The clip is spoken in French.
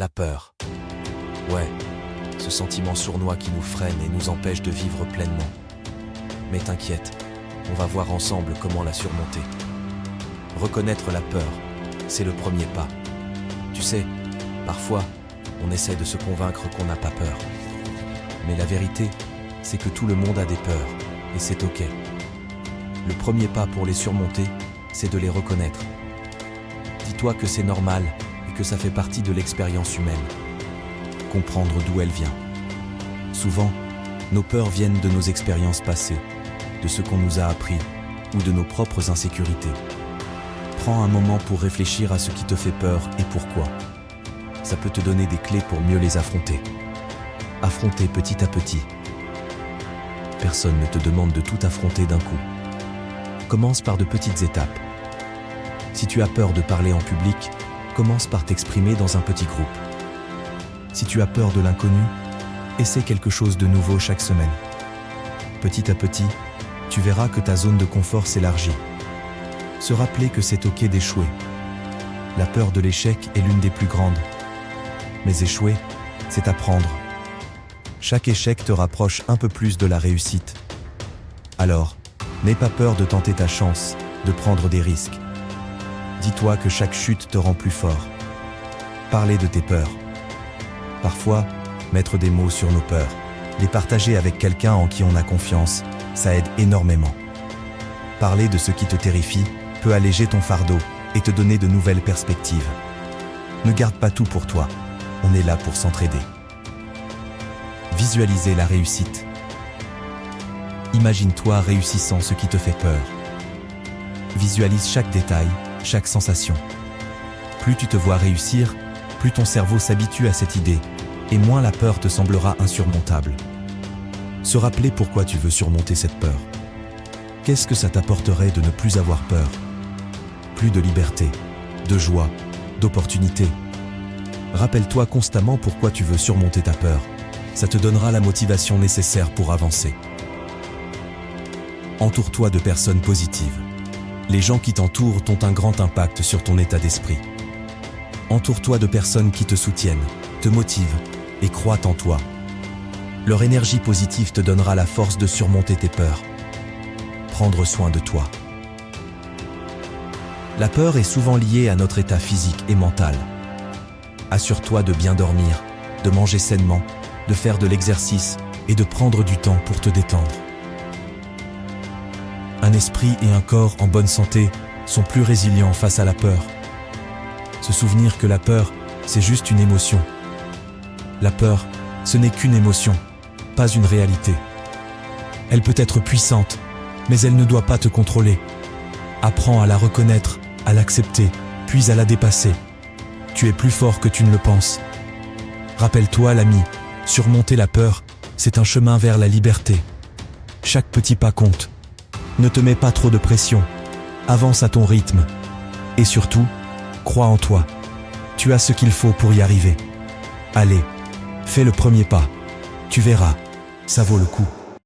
La peur. Ouais, ce sentiment sournois qui nous freine et nous empêche de vivre pleinement. Mais t'inquiète, on va voir ensemble comment la surmonter. Reconnaître la peur, c'est le premier pas. Tu sais, parfois, on essaie de se convaincre qu'on n'a pas peur. Mais la vérité, c'est que tout le monde a des peurs, et c'est ok. Le premier pas pour les surmonter, c'est de les reconnaître. Dis-toi que c'est normal et que ça fait partie de l'expérience humaine. Comprendre d'où elle vient. Souvent, nos peurs viennent de nos expériences passées, de ce qu'on nous a appris ou de nos propres insécurités. Prends un moment pour réfléchir à ce qui te fait peur et pourquoi. Ça peut te donner des clés pour mieux les affronter. Affronter petit à petit. Personne ne te demande de tout affronter d'un coup. Commence par de petites étapes. Si tu as peur de parler en public, commence par t'exprimer dans un petit groupe. Si tu as peur de l'inconnu, essaie quelque chose de nouveau chaque semaine. Petit à petit, tu verras que ta zone de confort s'élargit. Se rappeler que c'est ok d'échouer. La peur de l'échec est l'une des plus grandes. Mais échouer, c'est apprendre. Chaque échec te rapproche un peu plus de la réussite. Alors, n'aie pas peur de tenter ta chance, de prendre des risques. Dis-toi que chaque chute te rend plus fort. Parler de tes peurs. Parfois, mettre des mots sur nos peurs, les partager avec quelqu'un en qui on a confiance, ça aide énormément. Parler de ce qui te terrifie peut alléger ton fardeau et te donner de nouvelles perspectives. Ne garde pas tout pour toi, on est là pour s'entraider. Visualiser la réussite. Imagine-toi réussissant ce qui te fait peur. Visualise chaque détail, chaque sensation. Plus tu te vois réussir, plus ton cerveau s'habitue à cette idée, et moins la peur te semblera insurmontable. Se rappeler pourquoi tu veux surmonter cette peur. Qu'est-ce que ça t'apporterait de ne plus avoir peur? Plus de liberté, de joie, d'opportunité. Rappelle-toi constamment pourquoi tu veux surmonter ta peur. Ça te donnera la motivation nécessaire pour avancer. Entoure-toi de personnes positives. Les gens qui t'entourent ont un grand impact sur ton état d'esprit. Entoure-toi de personnes qui te soutiennent, te motivent et croient en toi. Leur énergie positive te donnera la force de surmonter tes peurs. Prendre soin de toi. La peur est souvent liée à notre état physique et mental. Assure-toi de bien dormir, de manger sainement, de faire de l'exercice et de prendre du temps pour te détendre. Un esprit et un corps en bonne santé sont plus résilients face à la peur. Se souvenir que la peur, c'est juste une émotion. La peur, ce n'est qu'une émotion, pas une réalité. Elle peut être puissante, mais elle ne doit pas te contrôler. Apprends à la reconnaître, à l'accepter, puis à la dépasser. Tu es plus fort que tu ne le penses. Rappelle-toi, l'ami, surmonter la peur, c'est un chemin vers la liberté. Chaque petit pas compte. Ne te mets pas trop de pression. Avance à ton rythme. Et surtout, crois en toi. Tu as ce qu'il faut pour y arriver. Allez, fais le premier pas. Tu verras, ça vaut le coup.